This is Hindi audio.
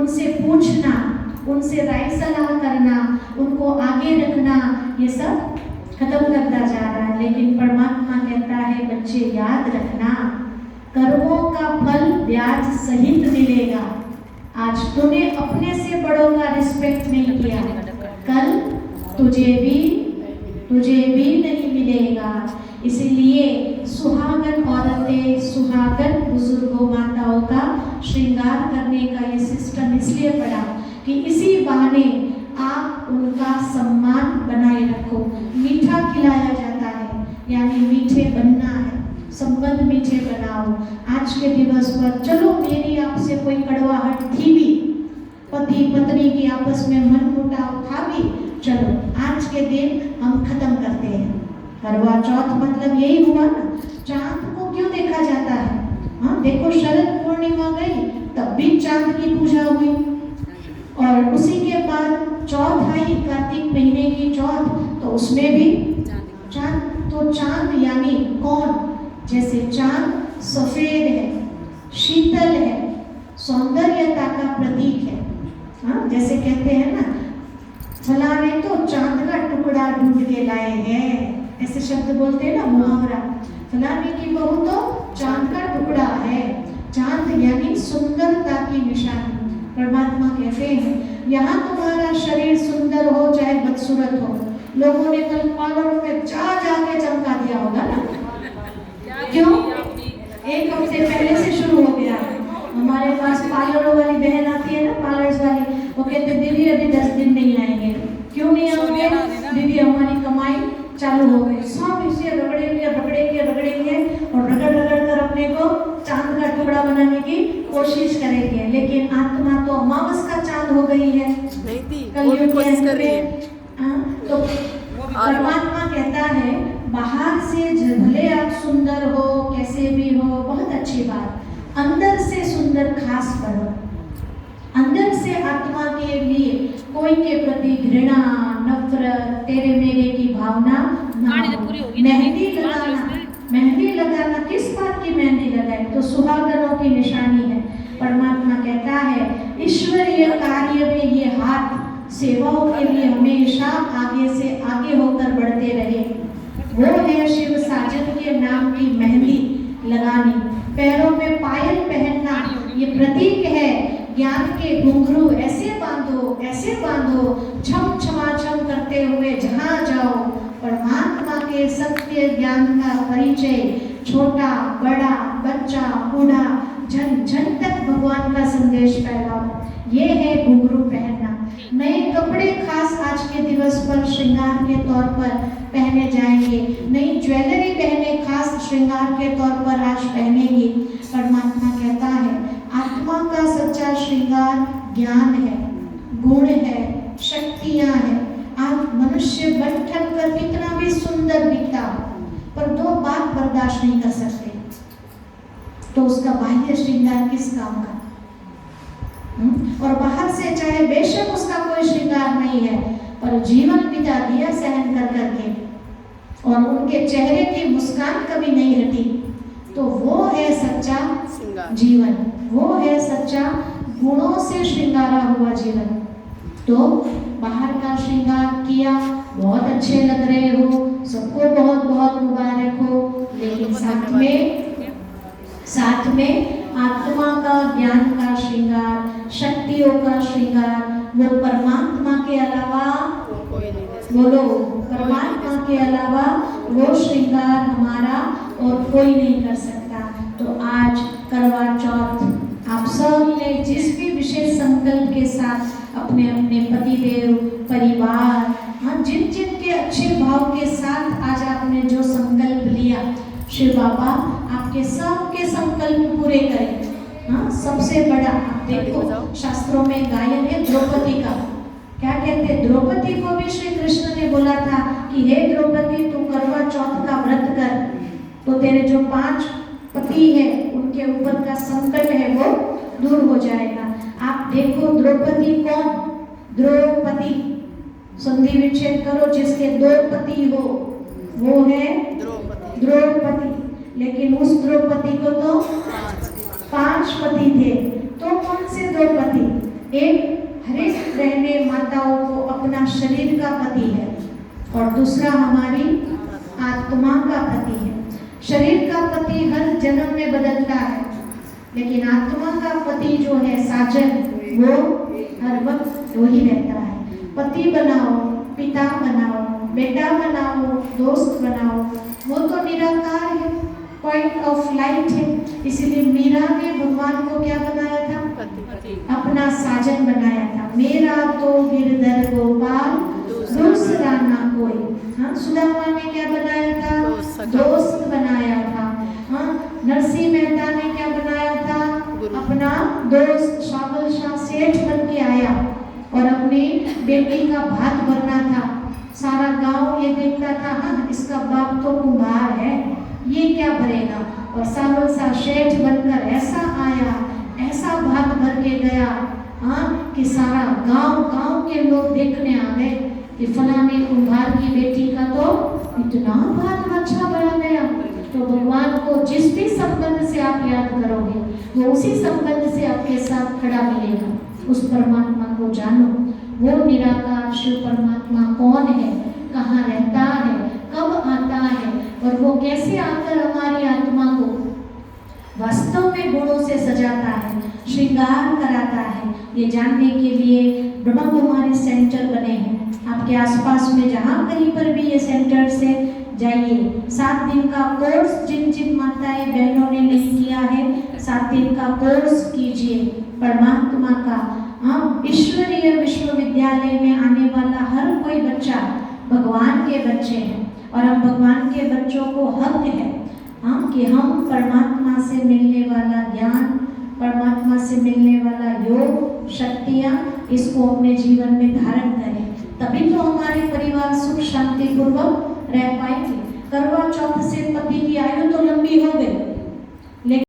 उनसे पूछना, उनसे राय सलाह करना, उनको आगे रखना, ये सब खत्म करता जा रहा है। लेकिन परमात्मा कहता है बच्चे याद रखना, कर्मों का फल ब्याज सहित मिलेगा। आज तूने अपने से बड़ों का रिस्पेक्ट नहीं किया, कल तुझे भी नहीं मिलेगा। इसीलिए सुहागन औरतें, सुहागन बुजुर्गों, माताओं का श्रृंगार करने का ये सिस्टम इसलिए पड़ा कि इसी बहाने आप उनका सम्मान बनाए रखो। मीठा खिलाया जाता है, यानी मीठे बनना है, संबंध मीठे बनाओ। आज के दिवस पर चलो मेरी आपसे कोई कड़वाहट थी भी, पति पत्नी की आपस में मन मुटाव था भी, चलो आज के दिन हम खत्म करते हैं। करवा चौथ मतलब यही हुआ ना, चांद को क्यों देखा जाता है? हाँ देखो, शरद पूर्णिमा गई तब भी चांद की पूजा हुई, और उसी के बाद चौथ आई, कार्तिक महीने की चौथ, तो उसमें भी चांद। तो चांद यानी कौन? जैसे चांद सफेद है, शीतल है, सौंदर्यता का प्रतीक है। हाँ जैसे कहते हैं ना, फलाने तो चांद का टुकड़ा ढूंढ के लाए हैं, ऐसे शब्द बोलते हैं ना, मुहावरा। फलाने की बहू तो चांद का टुकड़ा है। चांद यानी सुंदरता की निशानी। परमात्मा कहते हैं यहाँ तुम्हारा शरीर सुंदर हो चाहे बदसूरत हो, लोगों ने कल पार्लरों में जाके चमका दिया होगा ना। क्यों? एक हफ्ते पहले से शुरू हो गया। हमारे पास पार्लरों वाली बहन आती है ना, पार्लर्स वाली, वो कहते दीदी अभी 10 दिन नहीं आएंगे। क्यों नहीं आएंगे? दीदी हमारी कमाई चालू हो गई। सब इसे रगड़ेंगे और रगड़ कर अपने को चांद का टुकड़ा बनाने की कोशिश करेंगे। लेकिन आत्मा तो अमावस का चांद हो गई है, कलयुग के अंत में। तो परमात्मा कहता है बाहर से भले आप सुंदर हो, कैसे भी हो, बहुत अच्छी बात, अंदर से सुंदर खास बनो। अंदर से आत्मा के लिए कोई के प्रति घृणा, नफरत, तेरे मेरे की भावना ना हो। मेहंदी लगाना किस बात की मेहंदी लगाए? तो सुहागनों की निशानी है। परमात्मा कहता है ईश्वरीय कार्य में ये हाथ सेवाओं के लिए हमेशा आगे से आगे होकर बढ़ते रहे। वो है शिव साजन के नाम की मेहंदी लगानी, पैरों में पायल पहनना, ये प्रतीक है ज्ञान के घुंघरू ऐसे बांधो, छम छमाछम करते हुए जहाँ जाओ परमात्मा के सत्य ज्ञान का परिचय, छोटा बड़ा बच्चा बूढ़ा जन जन तक भगवान का संदेश फैलाओ। ये है घुंघरू पहनना। नए कपड़े खास आज के दिवस पर श्रृंगार के तौर पर पहने जाएंगे, नई ज्वेलरी बहने खास श्रृंगार के तौर पर आज पहनेंगी। परमात्मा कहता है आत्मा का सच्चा श्रृंगार ज्ञान है, गुण है, शक्तियां है। आप मनुष्य बन ठन कर कितना भी सुंदर दिखता हो, पर 2 बात बर्दाश्त नहीं कर सकते, तो उसका बाह्य श्रृंगार किस काम का? और बाहर से चाहे बेशक उसका कोई श्रृंगार नहीं है, पर जीवन बिता दिया सहन कर करके, और उनके चेहरे की मुस्कान कभी नहीं हटी, तो वो है सच्चा जीवन, वो है सच्चा गुणों से श्रृंगारा हुआ जीवन। तो बाहर का श्रृंगार किया, बहुत अच्छे लग रहे हो, सबको बहुत बहुत मुबारक हो, लेकिन साथ में आत्मा का, ज्ञान का श्रृंगार, शक्तियों का श्रृंगार, वो परमात्मा के अलावा, बोलो, परमात्मा के अलावा वो श्रृंगार हमारा और कोई नहीं कर सकता। तो आज करवा चौथ आप सब ने जिस भी विशेष संकल्प के साथ अपने अपने पतिदेव, परिवार, हाँ जिन जिन के अच्छे भाव के साथ आज आपने जो संकल्प लिया, शिव बाबा आपके सबके संकल्प पूरे करें। हाँ सबसे बड़ा आप देखो शास्त्रों में गायन है द्रौपदी का, क्या कहते हैं, द्रौपदी को भी श्री कृष्ण ने बोला था कि हे द्रौपदी तू करवा चौथ का व्रत कर, तो तेरे जो 5 पति है उनके ऊपर का संकट है वो दूर हो जाएगा। आप देखो द्रौपदी कौन? द्रौपदी, संधि विच्छेद करो, जिसके 2 पति हो वो है द्रौपदी, लेकिन उस द्रौपदी को तो 5 पति थे। तो कौन से 2 पति? एक हरेक रहने माताओं को अपना शरीर का पति है और दूसरा हमारी आत्मा का पति है। शरीर का पति हर जन्म में बदलता है, लेकिन आत्मा का पति जो है साजन, वो हर वक्त वही रहता है। पति बनाओ, पिता बनाओ, बेटा बनाओ, दोस्त बनाओ, वो तो निराकार है, पॉइंट ऑफ लाइट है। इसीलिए मीरा ने भगवान को क्या बनाया था? अपना साजन बनाया था। मेरा तो गिरधर गोपाल दूसरा ना कोई। हाँ, सुदामा ने क्या बनाया था? दोस्त बनाया था। हाँ, नरसिंह मेहता ने क्या बनाया था? अपना दोस्त। शामल शाह सेठ बन के आया और अपनी बेटी का भात भरना था। सारा गांव ये देखता था, हाँ इसका बाप तो कुम्हार है, ये क्या भरेगा। और शामल शाह सेठ बनकर ऐसा आया, ऐसा भात भर के गया, हाँ कि सारा गांव के लोग देखने आ गए कि फलाने कुम्हार की बेटी का तो इतना भात अच्छा बना गया। तो भगवान को जिस भी संबंध से आप याद करोगे, वो उसी संबंध से आपके साथ खड़ा मिलेगा। उस परमात्मा को जानो, वो निराकार शिव परमात्मा कौन है, कहाँ रहता है, कब आता है और वो कैसे आकर हमारी आत्मा को वास्तव में गुणों से सजाता है, श्रृंगार कराता है। ये जानने के लिए ब्रह्मा कुमारी सेंटर बने हैं। आपके आसपास में जहाँ कहीं पर भी ये सेंटर से जाइए। 7 दिन का कोर्स जिन माताएं बहनों ने नहीं किया है, 7 दिन का कोर्स कीजिए परमात्मा का। हम ईश्वरीय विश्वविद्यालय में आने वाला हर कोई बच्चा भगवान के बच्चे हैं और हम भगवान के बच्चों को हक है कि हम परमात्मा से मिलने वाला ज्ञान, परमात्मा से मिलने वाला योग, शक्तियाँ, इसको अपने जीवन में धारण करें। तभी तो हमारे परिवार सुख शांति पूर्वक रह पाएंगे। करवा चौथ से पति की आयु तो लंबी हो गई, लेकिन